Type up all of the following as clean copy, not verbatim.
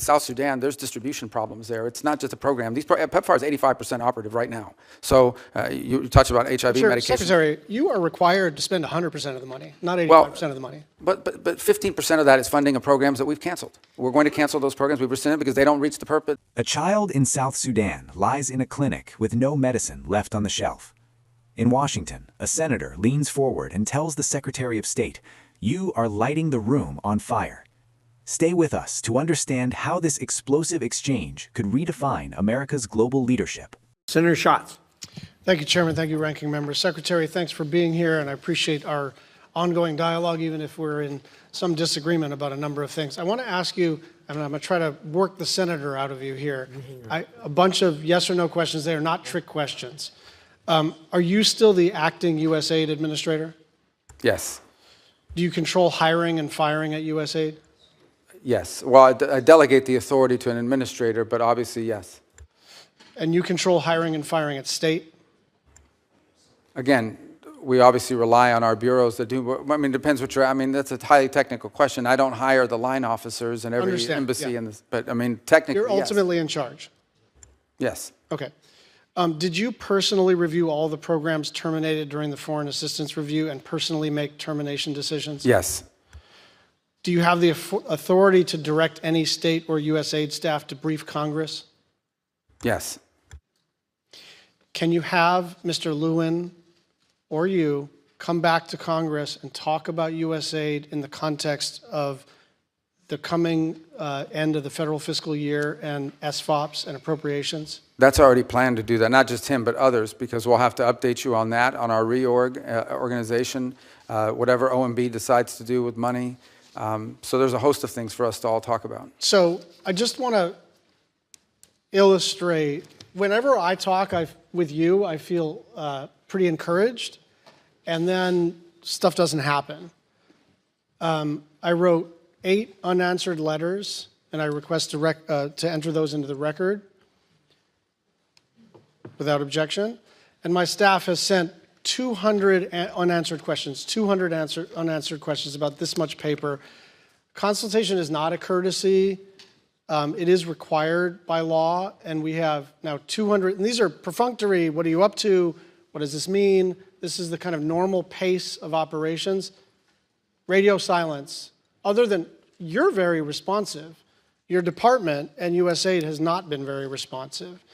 South Sudan, there's distribution problems there. It's not just a program. PEPFAR is 85% operative right now. So you touched about HIV medication. Secretary, you are required to spend 100% of the money, not 85% of the money. But 15% of that is funding of programs that we've canceled. We're going to cancel those programs we've rescinded because they don't reach the purpose. A child in South Sudan lies in a clinic with no medicine left on the shelf. In Washington, a senator leans forward and tells the Secretary of State, "You are lighting the room on fire." Stay with us to understand how this explosive exchange could redefine America's global leadership. Senator Schatz. Thank you, Chairman. Thank you, Ranking Member. Secretary, thanks for being here, and I appreciate our ongoing dialogue, even if we're in some disagreement about a number of things. I want to ask you, and I'm going to try to work the senator out of you here, a bunch of yes or no questions. They are not trick questions. Are you still the acting USAID administrator? Yes. Do you control hiring and firing at USAID? Yes. Well, I delegate the authority to an administrator, but obviously, yes. And you control hiring and firing at state? Again, we obviously rely on our bureaus that do. I mean, it depends what you're. I mean, that's a highly technical question. I don't hire the line officers in every embassy in this, but I mean, technically, you're ultimately in charge. Yes. Okay. Did you personally review all the programs terminated during the foreign assistance review and personally make termination decisions? Yes. Do you have the authority to direct any state or USAID staff to brief Congress? Yes. Can you have Mr. Lewin or you come back to Congress and talk about USAID in the context of the coming end of the federal fiscal year and SFOPs and appropriations? That's already planned to do that, not just him, but others, because we'll have to update you on that, on our reorg organization, whatever OMB decides to do with money. So there's a host of things for us to all talk about. So I just want to illustrate, whenever I talk with you, I feel pretty encouraged, and then stuff doesn't happen. I wrote 8 unanswered letters, and I request to enter those into the record without objection. And my staff has sent 200 unanswered questions, 200 unanswered questions about this much paper. Consultation is not a courtesy. It is required by law, and we have now 200, and these are perfunctory. What are you up to? What does this mean? This is the kind of normal pace of operations. Radio silence. Other than you're very responsive, your department and USAID has not been very responsive.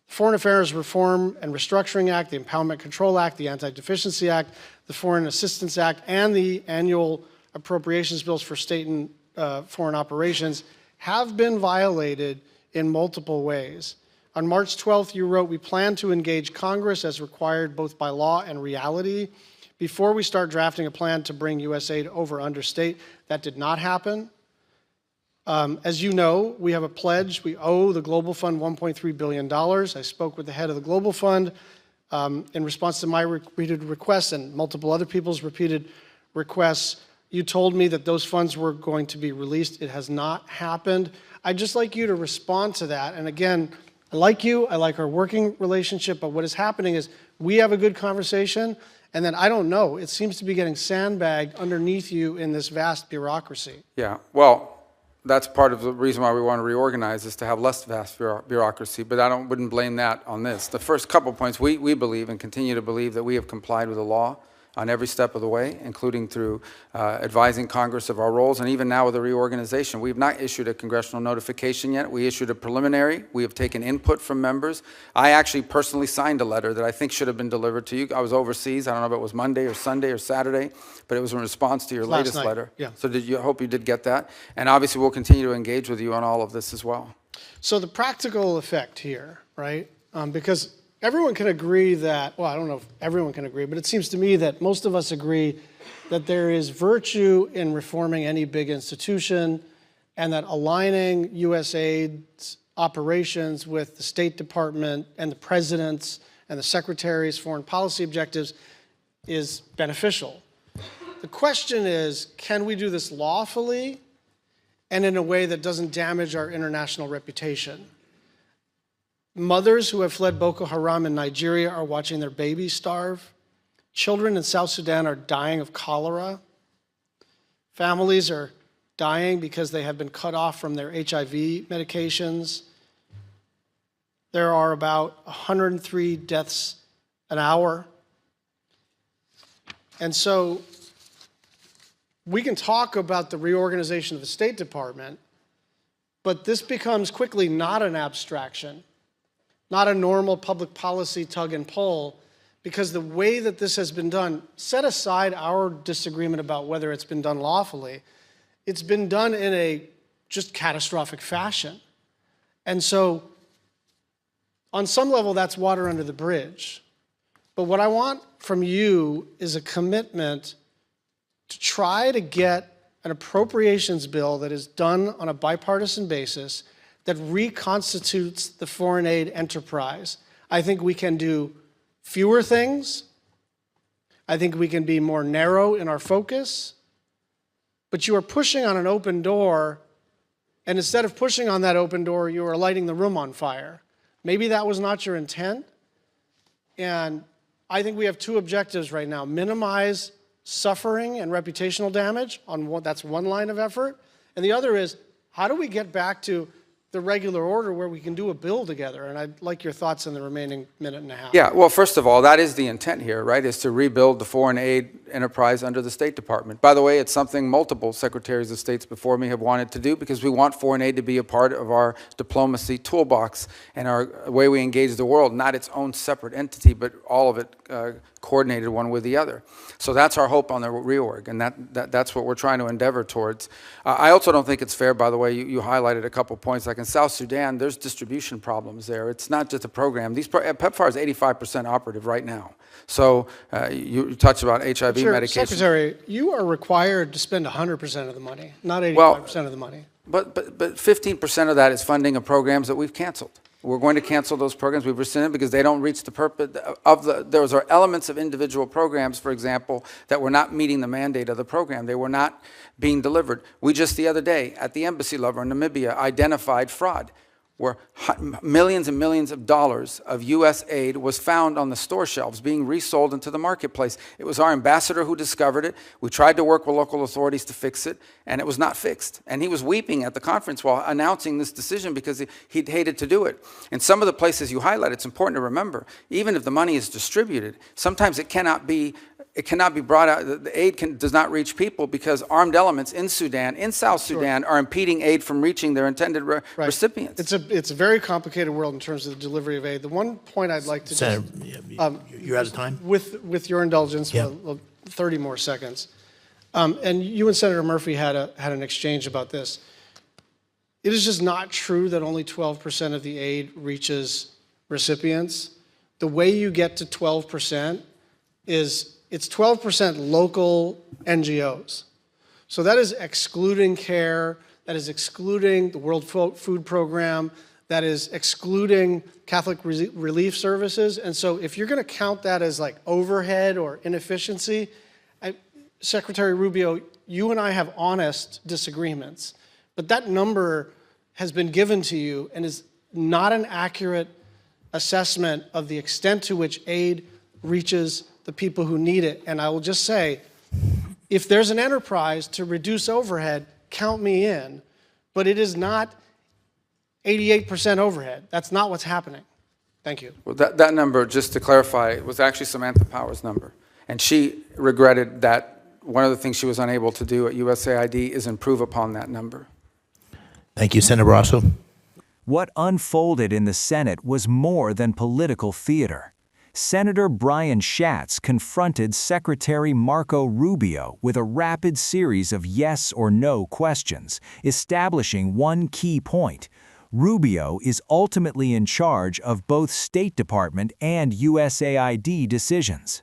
Foreign Affairs Reform and Restructuring Act, the Empowerment Control Act, the Anti-Deficiency Act, the Foreign Assistance Act, and the annual appropriations bills for state and foreign operations have been violated in multiple ways. On March 12th, you wrote, "We plan to engage Congress as required both by law and reality before we start drafting a plan to bring USAID over under state." That did not happen. As you know, we have a pledge. We owe the Global Fund $1.3 billion. I spoke with the head of the Global Fund in response to my repeated requests and multiple other people's repeated requests. You told me that those funds were going to be released. It has not happened. I'd just like you to respond to that. And again, I like you. I like our working relationship. But what is happening is we have a good conversation, and then I don't know. It seems to be getting sandbagged underneath you in this vast bureaucracy. Yeah. Well, that's part of the reason why we want to reorganize, is to have less vast bureaucracy, but I wouldn't blame that on this. The first couple points, we believe and continue to believe that we have complied with the law on every step of the way, including through advising Congress of our roles, and even now with the reorganization. We have not issued a congressional notification yet. We issued a preliminary. We have taken input from members. I actually personally signed a letter that I think should have been delivered to you. I was overseas. I don't know if it was Monday or Sunday or Saturday, but it was in response to your latest letter. Yeah. So I hope you did get that. And obviously we'll continue to engage with you on all of this as well. So the practical effect here, right, because everyone can agree that, well, I don't know if everyone can agree, but it seems to me that most of us agree that there is virtue in reforming any big institution, and that aligning USAID's operations with the State Department and the President's and the Secretary's foreign policy objectives is beneficial. The question is, can we do this lawfully and in a way that doesn't damage our international reputation? Mothers who have fled Boko Haram in Nigeria are watching their babies starve. Children in South Sudan are dying of cholera. Families are dying because they have been cut off from their HIV medications. There are about 103 deaths an hour. And so we can talk about the reorganization of the State Department, but this becomes quickly not an abstraction, not a normal public policy tug and pull, because the way that this has been done, set aside our disagreement about whether it's been done lawfully, it's been done in a just catastrophic fashion. And so on some level, that's water under the bridge. But what I want from you is a commitment to try to get an appropriations bill that is done on a bipartisan basis that reconstitutes the foreign aid enterprise. I think we can do fewer things. I think we can be more narrow in our focus. But you are pushing on an open door, and instead of pushing on that open door, you are lighting the room on fire. Maybe that was not your intent. And I think we have two objectives right now: minimize suffering and reputational damage that's one line of effort. And the other is, how do we get back to the regular order where we can do a bill together? And I'd like your thoughts in the remaining minute and a half. Yeah, well, first of all, that is the intent here, right, is to rebuild the foreign aid enterprise under the State Department. By the way, it's something multiple secretaries of states before me have wanted to do, because we want foreign aid to be a part of our diplomacy toolbox and our way we engage the world, not its own separate entity, but all of it coordinated one with the other. So that's our hope on the reorg, and that's what we're trying to endeavor towards. I also don't think it's fair, by the way, you highlighted a couple points, like in South Sudan, there's distribution problems there. It's not just a program. PEPFAR is 85% operative right now. So you touched about HIV medication. Secretary, you are required to spend 100% of the money, not 85% of the money. But 15% of that is funding of programs that we've canceled. We're going to cancel those programs. We've rescinded because they don't reach the purpose of those are elements of individual programs, for example, that were not meeting the mandate of the program. They were not being delivered. We just the other day at the embassy level in Namibia identified fraud, where millions and millions of dollars of U.S. aid was found on the store shelves being resold into the marketplace. It was our ambassador who discovered it. We tried to work with local authorities to fix it, and it was not fixed. And he was weeping at the conference while announcing this decision because he'd hated to do it. In some of the places you highlight, it's important to remember, even if the money is distributed, sometimes it cannot be brought out, the aid does not reach people because armed elements in Sudan, in South Sudan, are impeding aid from reaching their intended recipients. It's a very complicated world in terms of the delivery of aid. The one point I'd like to Senator, you're out of time? With your indulgence, Yeah. 30 more seconds. And you and Senator Murphy had an exchange about this. It is just not true that only 12% of the aid reaches recipients. The way you get to 12% is it's 12% local NGOs. So that is excluding CARE, that is excluding the World Food Program, that is excluding Catholic Relief Services. And so if you're going to count that as like overhead or inefficiency, Secretary Rubio, you and I have honest disagreements, but that number has been given to you and is not an accurate assessment of the extent to which aid reaches the people who need it. And I will just say, if there's an enterprise to reduce overhead, count me in. But it is not 88% overhead. That's not what's happening. Thank you. Well, that number, just to clarify, was actually Samantha Power's number. And she regretted that one of the things she was unable to do at USAID is improve upon that number. Thank you, Senator Barrasso. What unfolded in the Senate was more than political theater. Senator Brian Schatz confronted Secretary Marco Rubio with a rapid series of yes or no questions, establishing one key point. Rubio is ultimately in charge of both State Department and USAID decisions.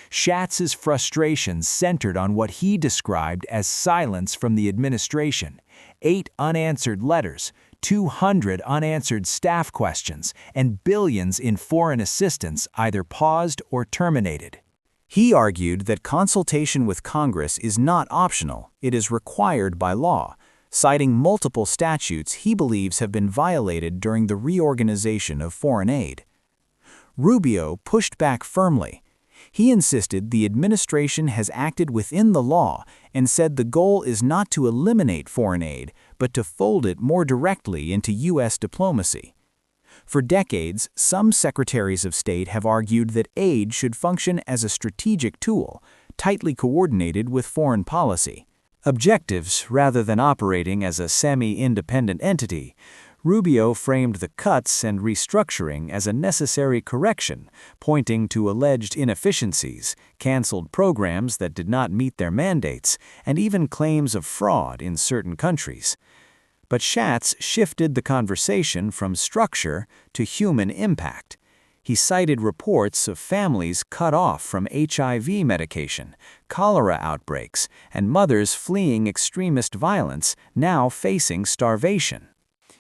Schatz's frustration centered on what he described as silence from the administration, 8 unanswered letters, 200 unanswered staff questions, and billions in foreign assistance either paused or terminated. He argued that consultation with Congress is not optional, it is required by law, citing multiple statutes he believes have been violated during the reorganization of foreign aid. Rubio pushed back firmly. He insisted the administration has acted within the law and said the goal is not to eliminate foreign aid, but to fold it more directly into U.S. diplomacy. For decades, some secretaries of state have argued that aid should function as a strategic tool, tightly coordinated with foreign policy. Objectives rather than operating as a semi-independent entity, Rubio framed the cuts and restructuring as a necessary correction, pointing to alleged inefficiencies, canceled programs that did not meet their mandates, and even claims of fraud in certain countries. But Schatz shifted the conversation from structure to human impact. He cited reports of families cut off from HIV medication, cholera outbreaks, and mothers fleeing extremist violence now facing starvation.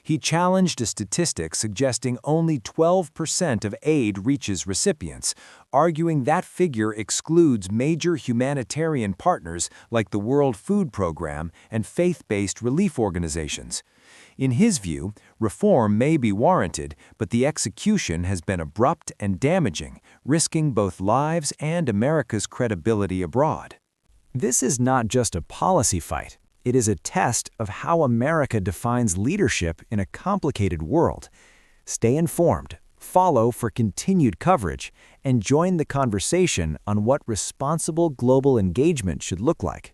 He challenged a statistic suggesting only 12% of aid reaches recipients, arguing that figure excludes major humanitarian partners like the World Food Program and faith-based relief organizations. In his view, reform may be warranted, but the execution has been abrupt and damaging, risking both lives and America's credibility abroad. This is not just a policy fight. It is a test of how America defines leadership in a complicated world. Stay informed, follow for continued coverage, and join the conversation on what responsible global engagement should look like.